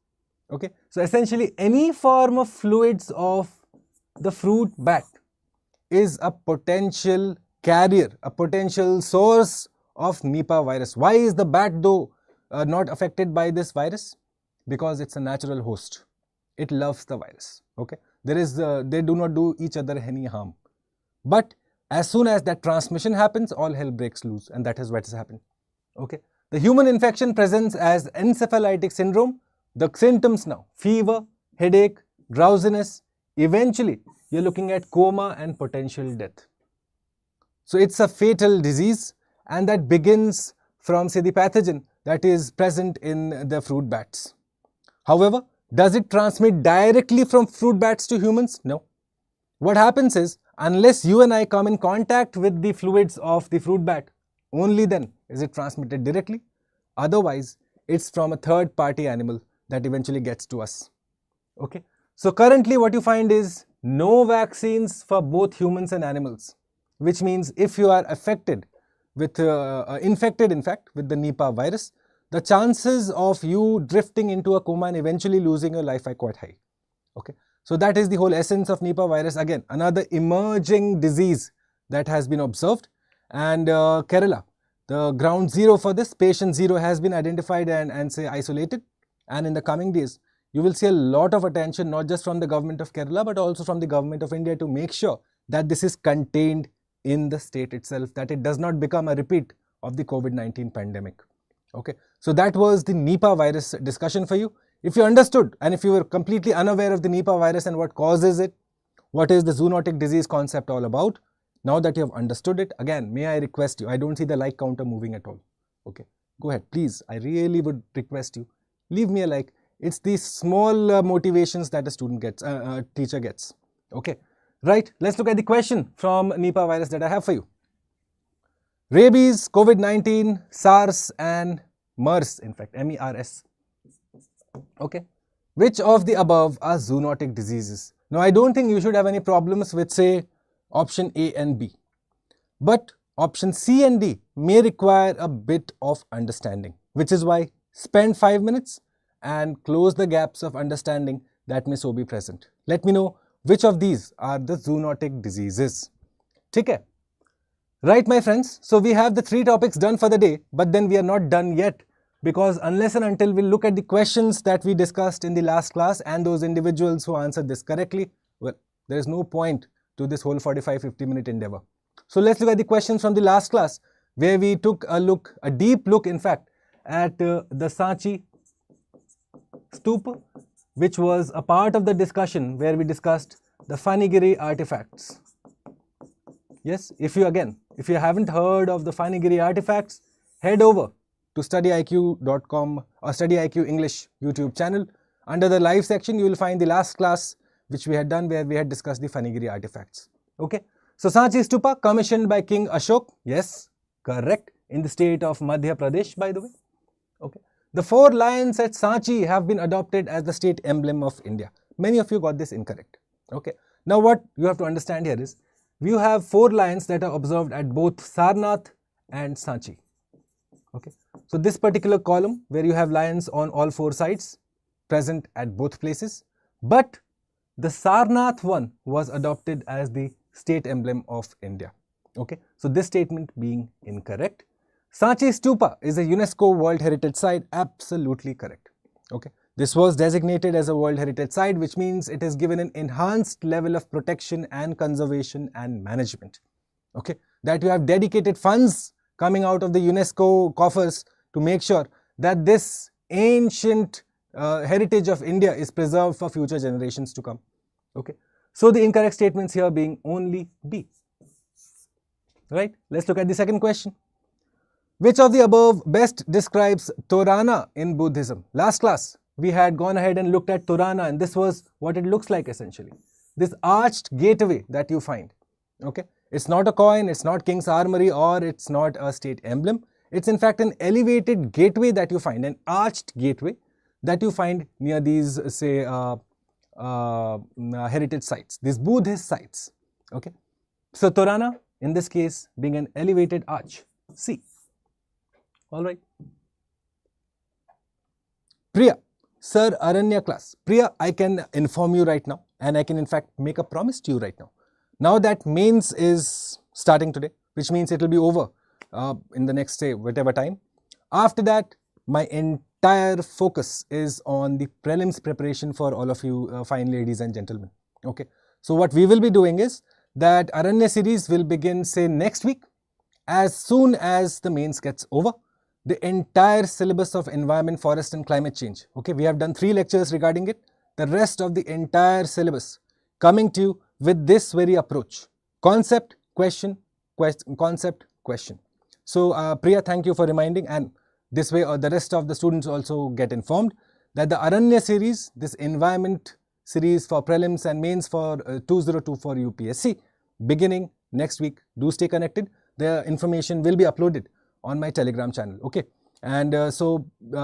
Okay, so essentially any form of fluids of the fruit bat is a potential carrier, a potential source of Nipah virus. Why is the bat though not affected by this virus? Because it's a natural host. It loves the virus. Okay, they do not do each other any harm. But as soon as that transmission happens, all hell breaks loose, and that is what has happened. Okay, the human infection presents as encephalitic syndrome. The symptoms now: fever, headache, drowsiness. Eventually, you're looking at coma and potential death. So it's a fatal disease, and that begins from, say, the pathogen that is present in the fruit bats. However, does it transmit directly from fruit bats to humans? No. What happens is, unless you and I come in contact with the fluids of the fruit bat, only then is it transmitted directly. Otherwise, it's from a third party animal that eventually gets to us. Okay. So currently what you find is no vaccines for both humans and animals, which means if you are affected with, infected in fact with the Nipah virus, the chances of you drifting into a coma and eventually losing your life are quite high. Okay. So that is the whole essence of Nipah virus. Again, another emerging disease that has been observed, and Kerala, the ground zero for this, patient zero, has been identified and say isolated, and in the coming days you will see a lot of attention, not just from the government of Kerala but also from the government of India, to make sure that this is contained in the state itself, that it does not become a repeat of the COVID-19 pandemic. Okay, so that was the Nipah virus discussion for you. If you understood, and if you were completely unaware of the Nipah virus and what causes it, what is the zoonotic disease concept all about, now that you have understood it, again, may I request you, I don't see the like counter moving at all. Okay, go ahead, please, I really would request you, leave me a like. It's these small motivations that a student gets, teacher gets. Okay, right, let's look at the question from Nipah virus that I have for you. Rabies, COVID-19, SARS and MERS, in fact, MERS. Okay, which of the above are zoonotic diseases? Now, I don't think you should have any problems with, say, option A and B. But option C and D may require a bit of understanding, which is why spend 5 minutes and close the gaps of understanding that may so be present. Let me know which of these are the zoonotic diseases. Okay? Right, my friends, so we have the 3 topics done for the day, but then we are not done yet, because unless and until we look at the questions that we discussed in the last class and those individuals who answered this correctly, well, there is no point to this whole 45-50 minute endeavor. So let's look at the questions from the last class, where we took a deep look in fact at the Sanchi Stupa, which was a part of the discussion where we discussed the Phanigiri artifacts. Yes, if you haven't heard of the Phanigiri artifacts, head over to StudyIQ.com or StudyIQ English YouTube channel. Under the live section, you will find the last class which we had done where we had discussed the Phanigiri artifacts. Okay, so Sanchi Stupa, commissioned by King Ashok. Yes, correct, in the state of Madhya Pradesh, by the way. Okay, the 4 lions at Sanchi have been adopted as the state emblem of India. Many of you got this incorrect. Okay, now what you have to understand here is, you have 4 lions that are observed at both Sarnath and Sanchi. Okay, so this particular column where you have lions on all 4 sides present at both places, but the Sarnath one was adopted as the state emblem of India. Okay, so this statement being incorrect. Sanchi Stupa is a UNESCO World Heritage Site, absolutely correct. Okay, this was designated as a World Heritage Site, which means it is given an enhanced level of protection and conservation and management. Okay, that you have dedicated funds coming out of the UNESCO coffers to make sure that this ancient heritage of India is preserved for future generations to come. Okay, so the incorrect statements here being only B. Right, let's look at the second question. Which of the above best describes Torana in Buddhism? Last class, we had gone ahead and looked at Torana, and this was what it looks like essentially. This arched gateway that you find, okay? It's not a coin, it's not King's Armory, or it's not a state emblem. It's in fact an elevated gateway that you find, an arched gateway that you find near these, say, heritage sites, these Buddhist sites, okay? So Torana, in this case, being an elevated arch, C. All right. Priya, Sir Aranya class. Priya, I can inform you right now, and I can in fact make a promise to you right now. Now that mains is starting today, which means it will be over in the next, say, whatever time. After that, my entire focus is on the prelims preparation for all of you fine ladies and gentlemen. Okay. So what we will be doing is that Aranya series will begin, say, next week. As soon as the mains gets over, the entire syllabus of environment, forest and climate change. Okay, we have done 3 lectures regarding it. The rest of the entire syllabus coming to you with this very approach. Concept, question, concept, question. So Priya, thank you for reminding, and this way the rest of the students also get informed that the Aranya series, this environment series for prelims and mains for 2024 UPSC, beginning next week. Do stay connected. The information will be uploaded on my Telegram channel, okay? And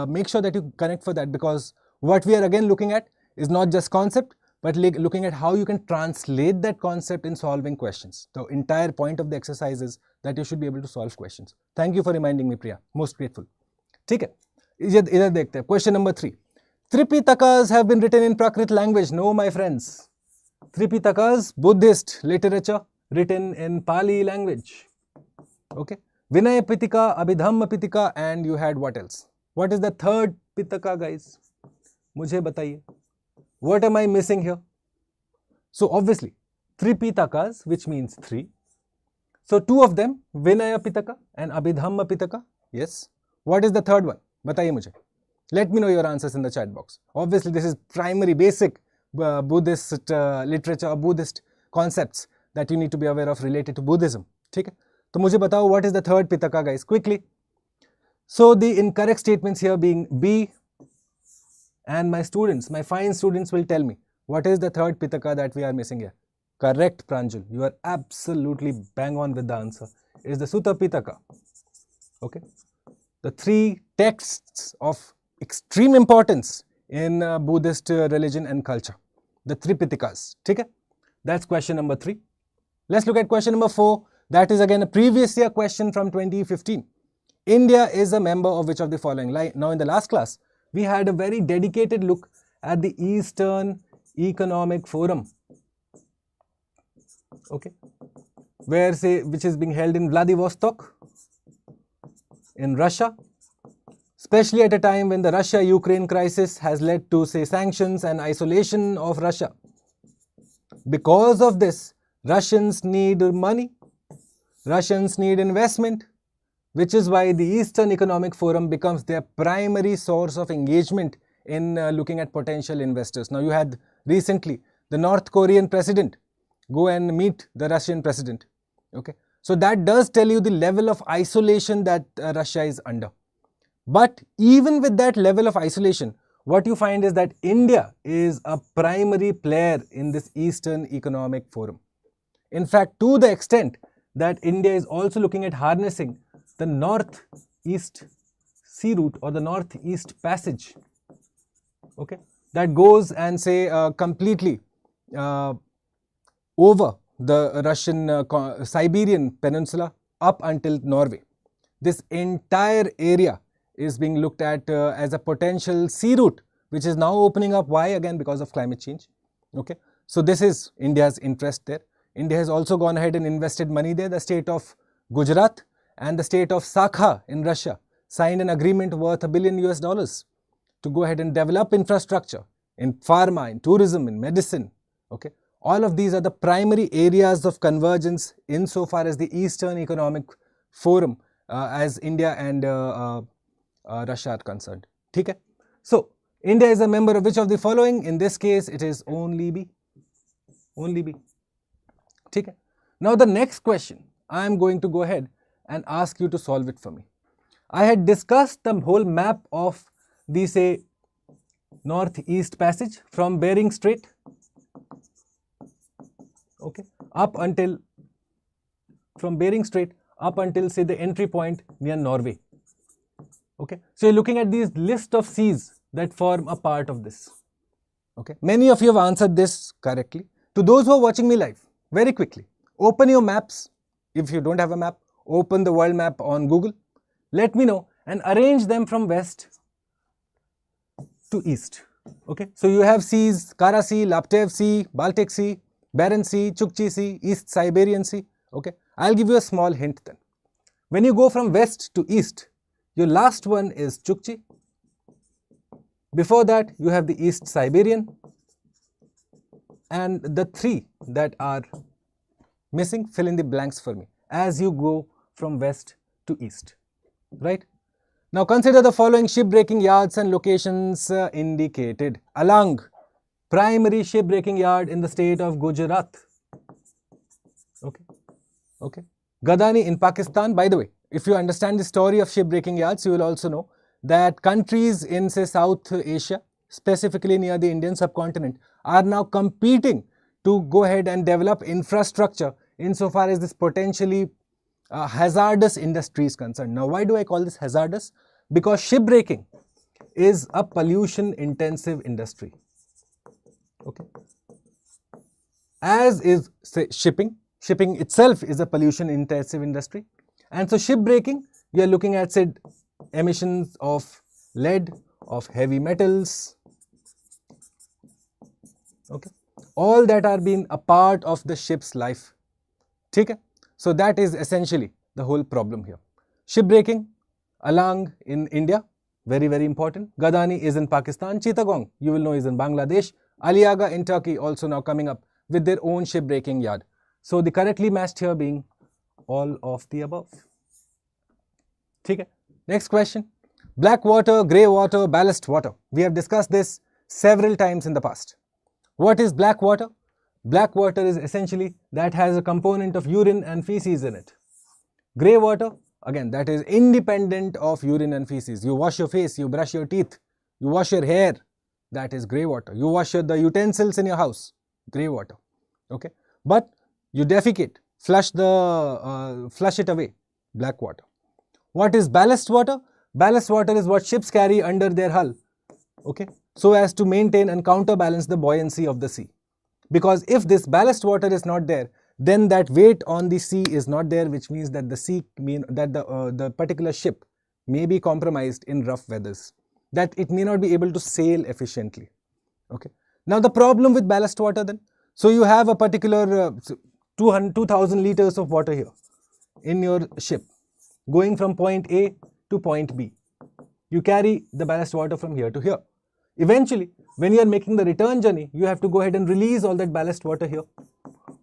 make sure that you connect for that, because what we are again looking at is not just concept, but looking at how you can translate that concept in solving questions. The entire point of the exercise is that you should be able to solve questions. Thank you for reminding me, Priya. Most grateful. ठीक है, इधर देखते हैं. Question number 3. Tripitakas have been written in Prakrit language. No, my friends. Tripitakas, Buddhist literature, written in Pali language. Okay. Vinaya Pitaka, Abhidhamma Pitaka, and you had what else? What is the third Pitaka, guys? Mujhe bataiye. What am I missing here? So obviously, 3 Pitakas, which means 3. So 2 of them, Vinaya Pitaka and Abhidhamma Pitaka. Yes. What is the third one? Bataiye mujhe. Let me know your answers in the chat box. Obviously, this is primary, basic Buddhist literature, Buddhist concepts that you need to be aware of related to Buddhism. Okay? So, mujhe batao, what is the third Pitaka, guys? Quickly. So, the incorrect statements here being B, and my students, my fine students will tell me what is the third Pitaka that we are missing here. Correct, Pranjul. You are absolutely bang on with the answer. It is the Sutta Pitaka. Okay. The 3 texts of extreme importance in Buddhist religion and culture. The 3 Pitakas. Okay? That's question number 3. Let's look at question number 4. That is again a previous year question from 2015. India is a member of which of the following? Now in the last class, we had a very dedicated look at the Eastern Economic Forum. Okay. Which is being held in Vladivostok, in Russia, especially at a time when the Russia-Ukraine crisis has led to, say, sanctions and isolation of Russia. Because of this, Russians need money, Russians need investment, which is why the Eastern Economic Forum becomes their primary source of engagement in looking at potential investors. Now, you had recently the North Korean president go and meet the Russian president. Okay, so that does tell you the level of isolation that Russia is under. But even with that level of isolation, what you find is that India is a primary player in this Eastern Economic Forum. In fact, to the extent that India is also looking at harnessing the northeast sea route or the northeast passage, okay, that goes and say completely over the Russian Siberian Peninsula up until Norway. This entire area is being looked at as a potential sea route, which is now opening up. Why? Again, because of climate change. Okay, so this is India's interest there. India has also gone ahead and invested money there. The state of Gujarat and the state of Sakha in Russia signed an agreement worth $1 billion to go ahead and develop infrastructure in pharma, in tourism, in medicine. Okay, all of these are the primary areas of convergence insofar as the Eastern Economic Forum as India and Russia are concerned. Okay? So, India is a member of which of the following? In this case, it is only B. Only B. Okay? Now, the next question, I am going to go ahead and ask you to solve it for me. I had discussed the whole map of the, say, northeast passage from Bering Strait, okay, from Bering Strait up until say the entry point near Norway. Okay, so you're looking at these list of seas that form a part of this. Okay, many of you have answered this correctly. To those who are watching me live, very quickly, open your maps. If you don't have a map, open the world map on Google. Let me know and arrange them from west to east. Okay, so you have seas: Kara Sea, Laptev Sea, Baltic Sea, Barents Sea, Chukchi Sea, East Siberian Sea. Okay, I'll give you a small hint then. When you go from west to east, your last one is Chukchi. Before that, you have the East Siberian, and the three that are missing, fill in the blanks for me as you go from west to east, right? Now consider the following shipbreaking yards and locations indicated along primary shipbreaking yard in the state of Gujarat. Okay. Gadani in Pakistan. By the way, if you understand the story of shipbreaking yards, you will also know that countries in say South Asia, specifically near the Indian subcontinent, are now competing to go ahead and develop infrastructure insofar as this potentially hazardous industry is concerned. Now, why do I call this hazardous? Because shipbreaking is a pollution intensive industry. Okay. As is say shipping. Shipping itself is a pollution intensive industry. And so shipbreaking, we are looking at say emissions of lead, of heavy metals, okay, all that are being a part of the ship's life. Okay? So that is essentially the whole problem here. Shipbreaking along in India, very, very important. Gadani is in Pakistan. Chittagong, you will know, is in Bangladesh. Aliaga in Turkey also now coming up with their own shipbreaking yard. So the correctly matched here being all of the above. Okay. Next question. Black water, grey water, ballast water. We have discussed this several times in the past. What is black water? Black water is essentially that has a component of urine and feces in it. Grey water, again, that is independent of urine and feces. You wash your face, you brush your teeth, you wash your hair, that is grey water. You wash the utensils in your house, grey water. Okay, but you defecate, flush it away, black water. What is ballast water? Ballast water is what ships carry under their hull, okay, so as to maintain and counterbalance the buoyancy of the sea. Because if this ballast water is not there, then that weight on the sea is not there, which means that the particular ship may be compromised in rough weathers, that it may not be able to sail efficiently. Okay. Now the problem with ballast water then, so you have a particular 2000 liters of water here in your ship going from point A to point B. You carry the ballast water from here to here. Eventually, when you are making the return journey, you have to go ahead and release all that ballast water here,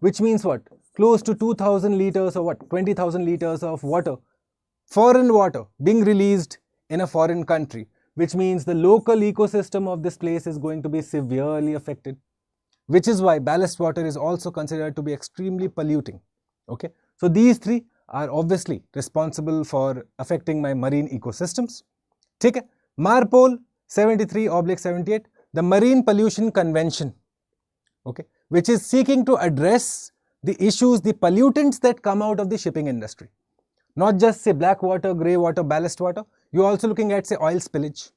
which means what? Close to 2000 liters or what? 20,000 liters of water, foreign water being released in a foreign country, which means the local ecosystem of this place is going to be severely affected, which is why ballast water is also considered to be extremely polluting. Okay, so these three are obviously responsible for affecting my marine ecosystems. Okay, MARPOL 73/78, the Marine Pollution Convention, okay, which is seeking to address the issues, the pollutants that come out of the shipping industry. Not just say black water, grey water, ballast water, you're also looking at say oil spillage,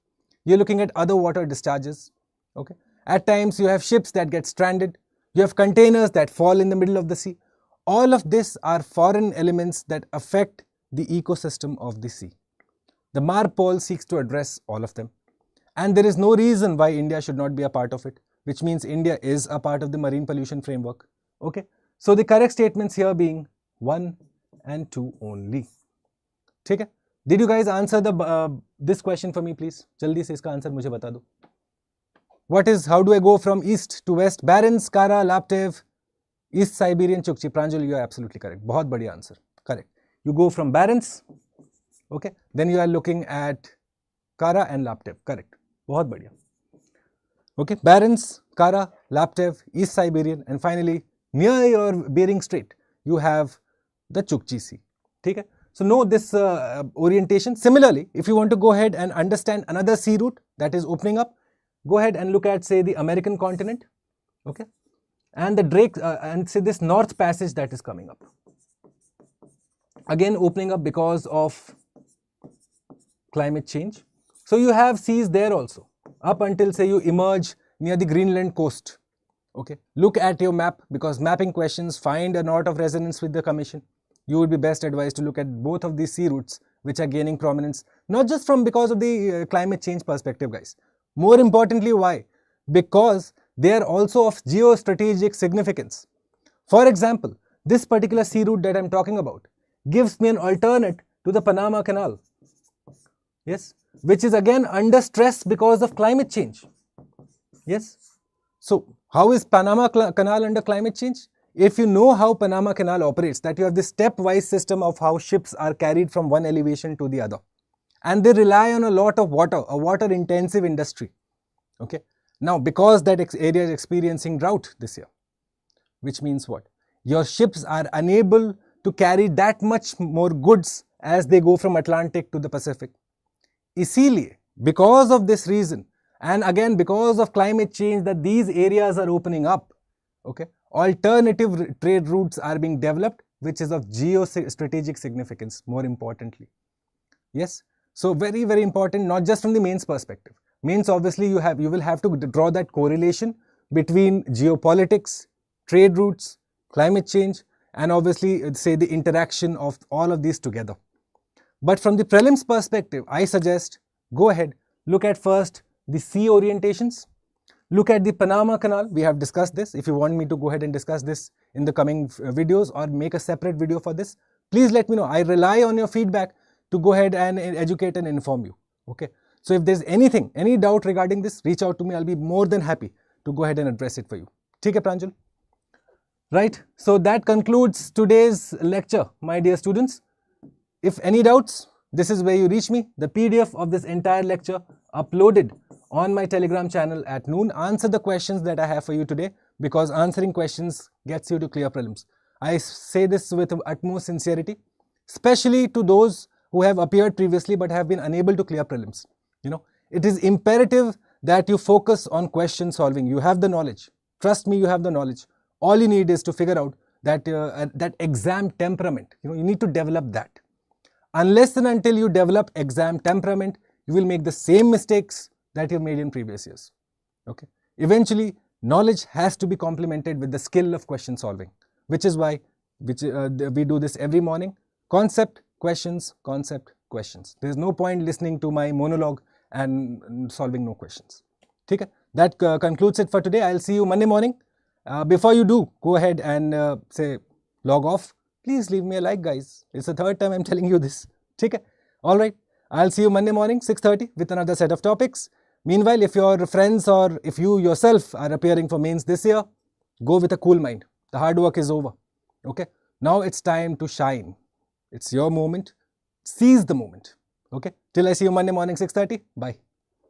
you're looking at other water discharges, okay. At times you have ships that get stranded, you have containers that fall in the middle of the sea. All of this are foreign elements that affect the ecosystem of the sea. The MARPOL seeks to address all of them. And there is no reason why India should not be a part of it, which means India is a part of the marine pollution framework. Okay. So the correct statements here being 1 and 2 only. Okay. Did you guys answer this question for me, please? Jaldi se iska answer mujhe bata do. How do I go from east to west? Barents, Kara, Laptev, East Siberian, Chukchi. Pranjal, you are absolutely correct. Bahut badhiya answer. Correct. You go from Barents, okay. Then you are looking at Kara and Laptev. Correct. Bahut badhiya. Okay. Barents, Kara, Laptev, East Siberian, and finally near your Bering Strait, you have the Chukchi Sea. Okay. So know this orientation. Similarly, if you want to go ahead and understand another sea route that is opening up, go ahead and look at, say, the American continent, okay, and the Drake, and say this North Passage that is coming up. Again, opening up because of climate change. So you have seas there also, up until, say, you emerge near the Greenland coast. Okay, look at your map, because mapping questions find a knot of resonance with the commission. You would be best advised to look at both of these sea routes which are gaining prominence, not just from because of the climate change perspective, guys. More importantly, why? Because they are also of geostrategic significance. For example, this particular sea route that I'm talking about gives me an alternate to the Panama Canal, yes, which is again under stress because of climate change. Yes. So how is Panama Canal under climate change? If you know how Panama Canal operates, that you have this stepwise system of how ships are carried from one elevation to the other, and they rely on a lot of water, a water intensive industry. Okay. Now, because that area is experiencing drought this year, which means what? Your ships are unable to carry that much more goods as they go from Atlantic to the Pacific. Isliye, because of this reason, and again because of climate change, that these areas are opening up, okay, alternative trade routes are being developed, which is of geostrategic significance, more importantly. Yes. So very, very important, not just from the mains perspective. Mains, obviously, you will have to draw that correlation between geopolitics, trade routes, climate change, and obviously, say, the interaction of all of these together. But from the prelims perspective, I suggest go ahead, look at first the sea orientations, look at the Panama Canal. We have discussed this. If you want me to go ahead and discuss this in the coming videos or make a separate video for this, please let me know. I rely on your feedback to go ahead and educate and inform you. Okay. So if there's anything, any doubt regarding this, reach out to me. I'll be more than happy to go ahead and address it for you. Okay, Pranjal? Right. So that concludes today's lecture, my dear students. If any doubts, this is where you reach me. The PDF of this entire lecture uploaded on my Telegram channel at noon. Answer the questions that I have for you today, because answering questions gets you to clear prelims. I say this with utmost sincerity, especially to those who have appeared previously but have been unable to clear prelims. You know, it is imperative that you focus on question solving. You have the knowledge. Trust me, you have the knowledge. All you need is to figure out that that exam temperament. You know, you need to develop that. Unless and until you develop exam temperament, you will make the same mistakes that you've made in previous years. Okay. Eventually, knowledge has to be complemented with the skill of question solving, which is why we do this every morning. Concept, questions, concept, questions. There is no point listening to my monologue and solving no questions. Okay. That concludes it for today. I'll see you Monday morning. Before you do, go ahead and say log off. Please leave me a like, guys. It's the third time I'm telling you this. Okay. All right. I'll see you Monday morning, 6:30 with another set of topics. Meanwhile, if your friends or if you yourself are appearing for mains this year, go with a cool mind. The hard work is over. Okay. Now it's time to shine. It's your moment. Seize the moment. Okay. Till I see you Monday morning, 6:30. Bye.